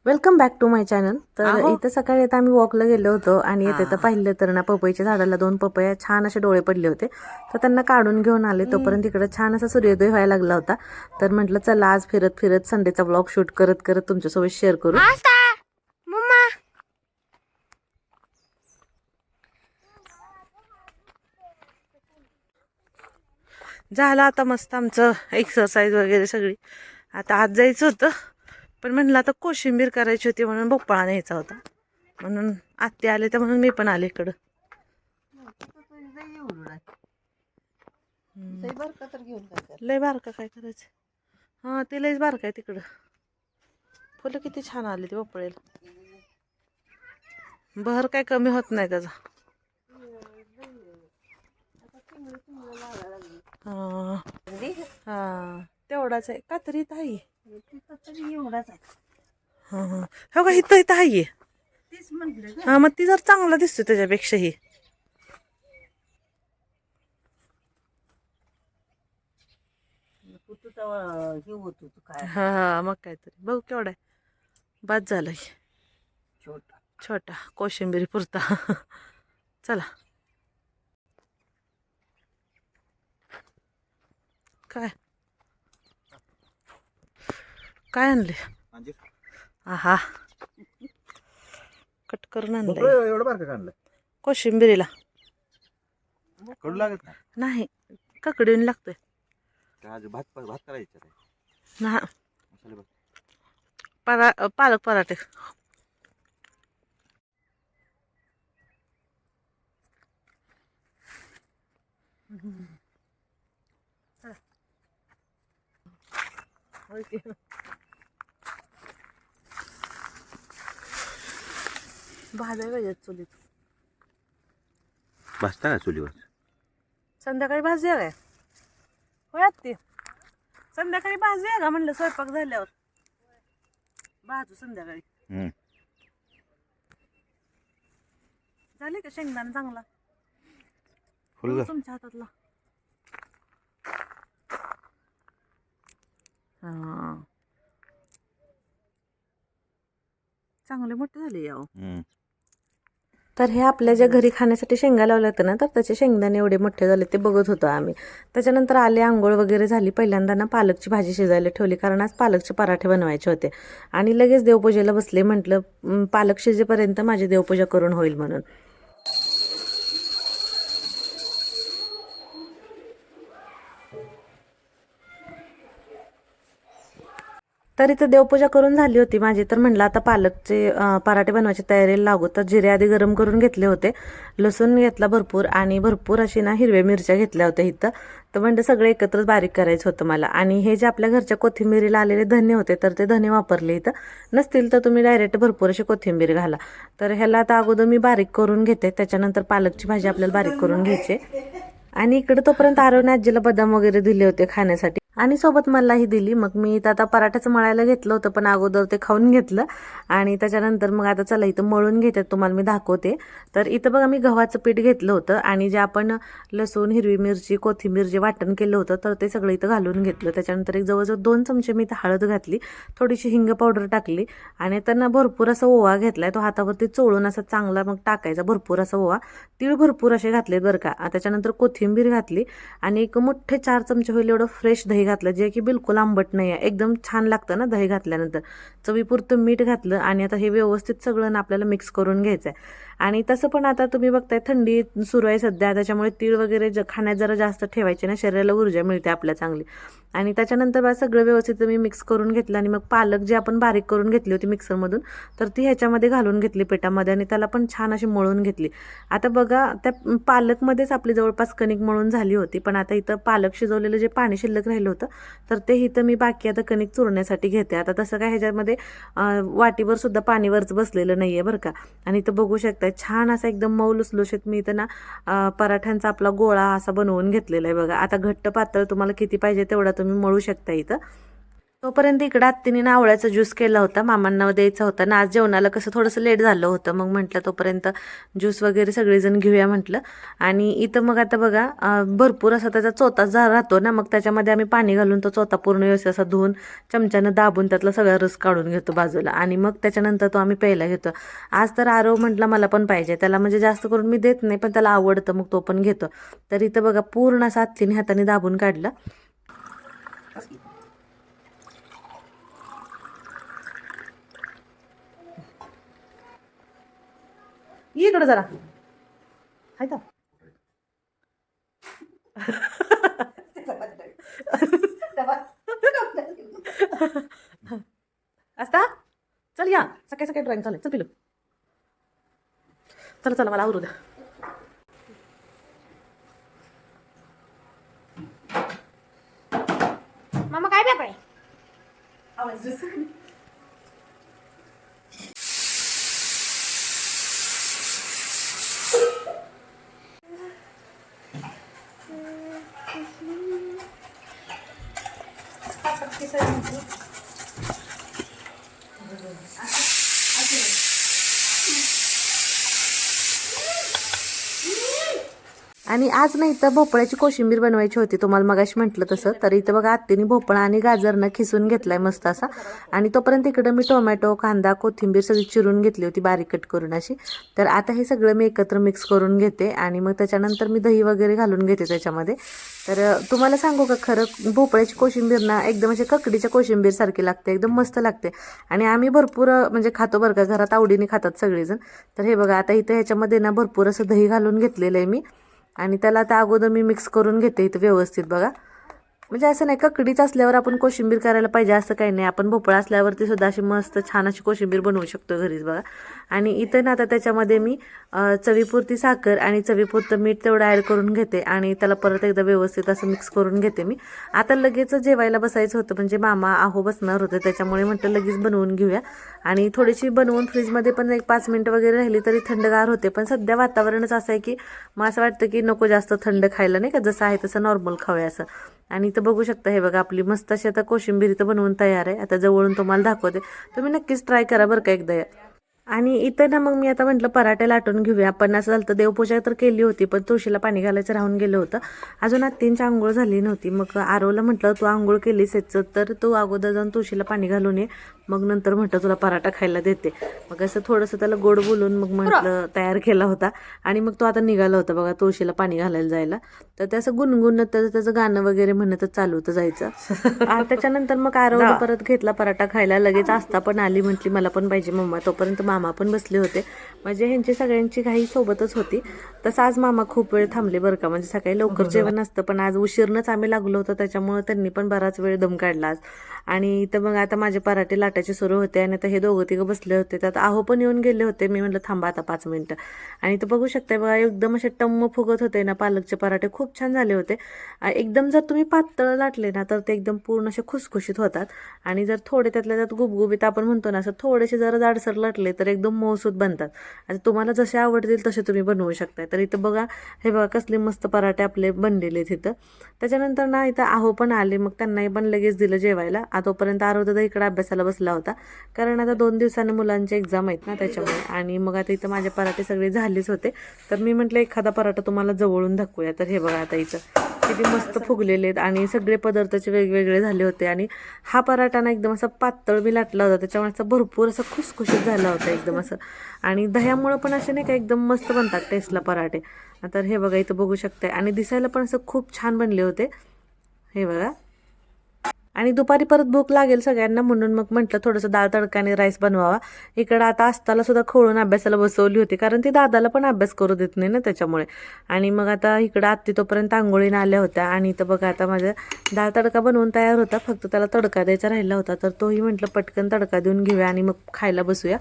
Welcome back to my channel. तर इथं सकाळी आता आम्ही वॉकला गेलो होतो आणि इथे तर पाहिलं तर ना पपईच्या झाडाला 2 पपया छान असे डोळे पडले होते, तर त्यांना काढून घेऊन आले. तोपर्यंत इकडे छान असा सूर्योदय व्हायला लागला होता. तर म्हटलं चला आज फिरत फिरत संडेचा ब्लॉग शूट करत करत तुमच्यासोबत शेअर करू. झालं आता मस्त आमचं एक्सरसाइज वगैरे सगळी. आता आज जायचं होतं पण म्हणलं आता कोशिंबीर करायची होती म्हणून भोपळा न्यायचा होता, म्हणून आत्ते आले तर म्हणून मी पण आले इकडं. लय बारका काय करायचं. हा ते लयच बारका आहे तिकडं. फुलं किती छान आली ती भोपळ्याला. बहर काय कमी होत नाही त्याचा. हा तेवढाच आहे. कातरीत आहे एवढाच आहे. हा हा हो का इथं इथं आहे. हा मग ती जर चांगला दिसतो त्याच्यापेक्षाही. हा हा मग काहीतरी बघू केवढा आहे. बाद झालाय छोटा छोटा कोशिंबिरी पुरता. चला काय काय आणले. आहा कट करून आणलं एवढं बारकं काढलं कोशिंबिरीला. कडू लागत नाही ककडीने लागतोय भात भात करायचं ना. पालक पराठे. भाजाय पाहिजे चुलीत. भाजता का चुलीवर. संध्याकाळी भाजूया काय होय आत्ती. संध्याकाळी भाजूया का म्हणलं स्वयंपाक झाल्यावर. भाजू संध्याकाळी. झाले का शेंगदाणा चांगला तुमच्या हातातला. हा चांगले मोठे झाले याव. तर हे आपल्या ज्या घरी खाण्यासाठी शेंगा लावल्या होत्या ना, तर त्याचे शेंगदाणे एवढे मोठे झाले ते बघत होतो आम्ही. त्याच्यानंतर आले, आंघोळ वगैरे झाली. पहिल्यांदा ना पालकची भाजी शिजायला ठेवली कारण आज पालकचे पराठे बनवायचे होते आणि लगेच देवपूजेला बसले. म्हटलं पालक शिजेपर्यंत माझी देवपूजा करून होईल म्हणून. तर इथं देवपूजा करून झाली होती माझी. तर म्हणलं आता पालकचे पराठे बनवायची तयारीला लागू. तर जिरे आधी गरम करून घेतले होते, लसूण घेतला भरपूर आणि भरपूर अशी ना हिरव्या मिरच्या घेतल्या होत्या इथं. तर म्हणजे सगळे एकत्रच बारीक करायचं होतं मला. आणि हे जे आपल्या घरच्या कोथिंबीरीला आलेले धने होते तर ते धने वापरले इथं. नसतील तर तुम्ही डायरेक्ट भरपूर अशी कोथिंबीर घाला. तर ह्याला आता अगोदर मी बारीक करून घेते, त्याच्यानंतर पालकची भाजी आपल्याला बारीक करून घ्यायची. आणि इकडे तोपर्यंत आरवने आजीला बदाम वगैरे दिले होते खाण्यासाठी आणि सोबत मलाही दिली. मग मी आता पराठ्याचं मळायला घेतलं होतं पण अगोदर ते खाऊन घेतलं आणि त्याच्यानंतर मग आता चला इथं मळून घेते, तुम्हाला मी दाखवते. तर इथं बघा मी गव्हाचं पीठ घेतलं होतं आणि जे आपण लसूण, हिरवी मिरची, कोथिंबीर जे वाटण केलं होतं तर ते सगळं इथं घालून घेतलं. त्याच्यानंतर एक जवळजवळ 2 चमचे मी इथं हळद घातली, थोडीशी हिंग पावडर टाकली आणि त्यांना भरपूर असा ओवा घेतलाय. तो हातावरती चोळून असा चांगला मग टाकायचा भरपूर असा ओवा. तीळ भरपूर असे घातलेत बरं का. त्याच्यानंतर कोथिंबीर घातली आणि एक मोठे 4 चमचे होईल एवढं फ्रेश दही घातलं, जे की बिलकुल आंबट नाही आहे, एकदम छान लागतं ना दही घातल्यानंतर. चवीपुरतं मीठ घातलं आणि आता हे व्यवस्थित सगळं ना आपल्याला मिक्स करून घ्यायचं आहे. आणि तसं पण आता तुम्ही बघताय थंडी सुरू आहे सध्या, त्याच्यामुळे तीळ वगैरे खाण्यात जरा जास्त ठेवायचे ना, शरीराला ऊर्जा मिळते आपल्या चांगली. आणि त्याच्यानंतर बा सगळं व्यवस्थित मी मिक्स करून घेतलं आणि मग पालक जी आपण बारीक करून घेतली होती मिक्सरमधून तर ती ह्याच्यामध्ये घालून घेतली पिठामध्ये आणि त्याला पण छान अशी मळून घेतली. आता बघा त्या पालकमध्येच आपली जवळपास कणिक मळून झाली होती, पण आता इथं पालक शिजवलेलं जे पाणी शिल्लक राहिलं होतं तर ते इथं मी बाकी आता कणिक चुरण्यासाठी घेते. आता तसं काय ह्याच्यामध्ये वाटीवर सुद्धा पाणीवरच बसलेलं नाही आहे बरं का. आणि इथं बघू शकताय छान असा एकदम मऊ लुसलुशीत मी इथं ना पराठ्यांचा आपला गोळा असा बनवून घेतलेला आहे बघा. आता घट्ट पातळ तुम्हाला किती पाहिजे तेवढा तुम्ही मळू शकता इथं. तोपर्यंत इकडं आत्तीने आवळ्याचा ज्यूस केला होता, मामांना द्यायचा होता ना. आज जेवणाला कसं थोडंसं लेट झालं होतं, मग म्हटलं तोपर्यंत ज्यूस वगैरे सगळेजण घेऊया म्हटलं. आणि इथं मग आता बघा भरपूर असा त्याचा चोथा राहतो ना, मग त्याच्यामध्ये आम्ही पाणी घालून तो चोथा पूर्ण व्यवस्थित असा धुवून चमच्यानं दाबून त्यातला सगळा रस काढून घेतो बाजूला, आणि मग त्याच्यानंतर तो आम्ही प्यायला घेतो. आज तर आरव म्हटलं मला पण पाहिजे, त्याला म्हणजे जास्त करून मी देत नाही, पण त्याला आवडतं मग तो पण घेतो. तर इथं बघा पूर्ण असं आत्तीने हाताने दाबून काढलं. ये इकडं जरा हाय का असता. चल या, सकाळी सकाळी ड्रॉइंग चालेल. चल पिलू, चला चला मला आवरू द्या. मामा काय पेपर आहे? आणि आज नाही तर भोपळ्याची कोशिंबीर बनवायची होती, तुम्हाला मगाशी म्हटलं तसं. तर इथं बघा आत्तीने भोपळा आणि गाजरनं खिसून घेतलाय मस्त असा. आणि तोपर्यंत इकडं मी टोमॅटो, कांदा, कोथिंबीर सगळी चिरून घेतली होती बारीक कट करून अशी. तर आता हे सगळं मी एकत्र मिक्स करून घेते, आणि मग त्याच्यानंतर मी दही वगैरे घालून घेते त्याच्यामध्ये. तर तुम्हाला सांगू का, खरं भोपळ्याची कोशिंबीर ना एकदम अशी ककडीच्या कोशिंबीर सारखी लागते, एकदम मस्त लागते. आणि आम्ही भरपूर म्हणजे खातो बरं का, घरात आवडीने खातात सगळेजण. तर हे बघा आता इथं ह्याच्यामध्ये ना भरपूर असं दही घालून घेतलेलं आहे मी, आणि त्याला आता अगोदर मी मिक्स करून घेते इथं व्यवस्थित बघा. म्हणजे असं नाही ककडीच असल्यावर आपण कोशिंबीर करायला पाहिजे असं काही नाही, आपण भोपळा असल्यावरती सुद्धा अशी मस्त छान अशी कोशिंबीर बनवू शकतो घरीच बघा. आणि इथं ना आता त्याच्यामध्ये मी चवीपुरती साखर आणि चवीपुरतं मीठ तेवढं ॲड करून घेते, आणि त्याला परत एकदा व्यवस्थित असं मिक्स करून घेते मी. आता लगेच जेवायला बसायचं होतं, म्हणजे मामा आहो बसणार होते, त्याच्यामुळे म्हटलं लगेच बनवून घेऊया. आणि थोडीशी बनवून फ्रीजमध्ये पण एक 5 मिनटं वगैरे राहिली तरी थंडगार होते. पण सध्या वातावरणच असं आहे की मग असं वाटतं की नको जास्त थंड खायला, नाही का, जसं आहे तसं नॉर्मल खाऊया असं. आणि इथं बघू शकता हे बघा आपली मस्त अशी आता कोशिंबीर इथं बनवून तयार आहे. आता जवळून तुम्हाला दाखवते, तुम्ही नक्कीच ट्राय करा बरं का एकदा. आणि इथं ना मग मी आता म्हटलं पराठे लाटून घेऊया. पण असं झालं तर देवपूजा तर केली होती, पण तुळशीला पाणी घालायचं राहून गेलं होतं. अजून आत्तींची आंघोळ झाली नव्हती. मग आरवला म्हटलं तू आंघोळ केलीस याचं, तर तू अगोदर जाऊन तुळशीला पाणी घालून ये, मग नंतर म्हटलं तुला पराठा खायला देते. मग असं थोडंसं त्याला गोड बोलून मग म्हटलं तयार केला होता. आणि मग तो आता निघाला होता बघा तुळशीला पाणी घालायला जायला. तर त्याचं गुणगुणत त्याचं गाणं वगैरे म्हणतच चालू होतं जायचं. त्याच्यानंतर मग आरवला परत घेतला पराठा खायला. लगेच आस्था पण आली, म्हटली मला पण पाहिजे मम्मा. तोपर्यंत मामा पण बसले होते, म्हणजे ह्यांची सगळ्यांची घाई सोबतच होती. तसं आज मामा खूप वेळ थांबले बरं का, म्हणजे सकाळी लवकर जेवण नसतं, पण आज उशीरनंच आम्ही लागलो होतो, त्याच्यामुळे त्यांनी पण बराच वेळ दम काढला आज. आणि इथं मग आता माझे पराठे लाटायचे सुरू होते, आणि आता हे दोघं तिघं बसले होते. त्यात आहो पण येऊन गेले होते. मी म्हटलं थांबा आता 5 मिनिटं. आणि इथं बघू शकताय बघा एकदम असे टम्म फुगत होते ना पालकचे पराठे, खूप छान झाले होते. एकदम जर तुम्ही पातळ लाटले ना तर ते एकदम पूर्ण असे खुसखुशीत होतात, आणि जर थोडे त्यातल्या त्यात गुबगुबीत आपण म्हणतो ना असं थोडेसे जरा जाडसर लाटले तर एकदम मऊसूत बनतात. आता तुम्हाला जसे आवडतील तसे तुम्ही बनवू शकताय. तर इथं बघा हे बघा कसले मस्त पराठे आपले बनलेले तिथं. त्याच्यानंतर ना इथं आहो पण आले, मग त्यांनाही पण लगेच दिलं जेवायला. तोपर्यंत आरोदा इकडे अभ्यासाला बसला होता, कारण आता 2 दिवसांनी मुलांचे एक्झाम आहेत ना त्याच्यामुळे. आणि मग आता इथं माझे पराठे सगळे झालेच होते, तर मी म्हटलं एखादा पराठा तुम्हाला जवळून दाखवूया. तर हे बघा आता इथं किती मस्त फुगलेले आहेत, आणि सगळे पदार्थाचे वेगवेगळे झाले होते. आणि हा पराठा ना एकदम असा पातळ मी लाटला होता, त्याच्यामुळे असा भरपूर असा खुसखुशीत झाला होता एकदम असं. आणि दह्यामुळं पण असे नाही का एकदम मस्त बनतात टेस्टला पराठे. तर हे बघा इथं बघू शकताय, आणि दिसायला पण असं खूप छान बनले होते हे बघा. आणि दुपारी परत भूक लागेल सगळ्यांना, म्हणून मग म्हटलं थोडंसं डाळ तडका आणि राईस बनवावा. इकडं आता आस्ताला सुद्धा खोळून अभ्यासाला बसवली होती, कारण ती दादाला पण अभ्यास करू देत नाही ना त्याच्यामुळे. आणि मग आता इकडं आत्ती तोपर्यंत आंघोळीनं आल्या होत्या, आणि इथं बघा आता माझा डाळ तडका बनवून तयार होता, फक्त त्याला तडका द्यायचा राहिला होता. तर तोही म्हटलं पटकन तडका देऊन घेऊया आणि मग खायला बसूया.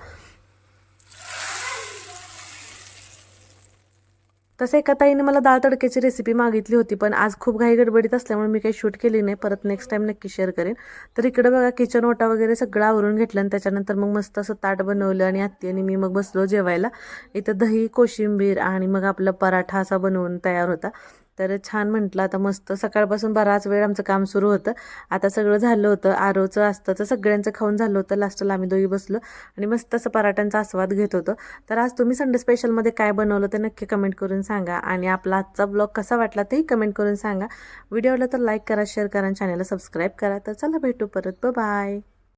तसं एका ताईने मला डाळ तडक्याची रेसिपी मागितली होती, पण आज खूप घाई गडबडीत असल्यामुळे मी काही शूट केली नाही. परत नेक्स्ट टाइम नक्की शेअर करेन. तर इकडे बघा किचन ओटा वगैरे सगळं आवरून घेतलं, आणि त्याच्यानंतर मग मस्त असं ताट बनवलं, आणि आत्ती आणि मी मग बसलो जेवायला. इथं दही, कोशिंबीर आणि मग आपला पराठा असा बनवून तयार होता. तर छान म्हटलं आता मस्त सकाळपासून बराच वेळ आमचं काम सुरू होतं. आता सगळं झालं होतं, आरोचं असतं तर सगळ्यांचं खाऊन झालं होतं. लास्टला आम्ही दोघी बसलो आणि मस्त असं पराठ्यांचा आस्वाद घेत होतो. तर आज तुम्ही संडे स्पेशलमध्ये काय बनवलं ते नक्की कमेंट करून सांगा आणि आपला आजचा ब्लॉग कसा वाटला तेही कमेंट करून सांगा. व्हिडिओला तर लाईक करा, शेअर करा आणि चॅनलला सबस्क्राईब करा. तर चला भेटू परत, बाय.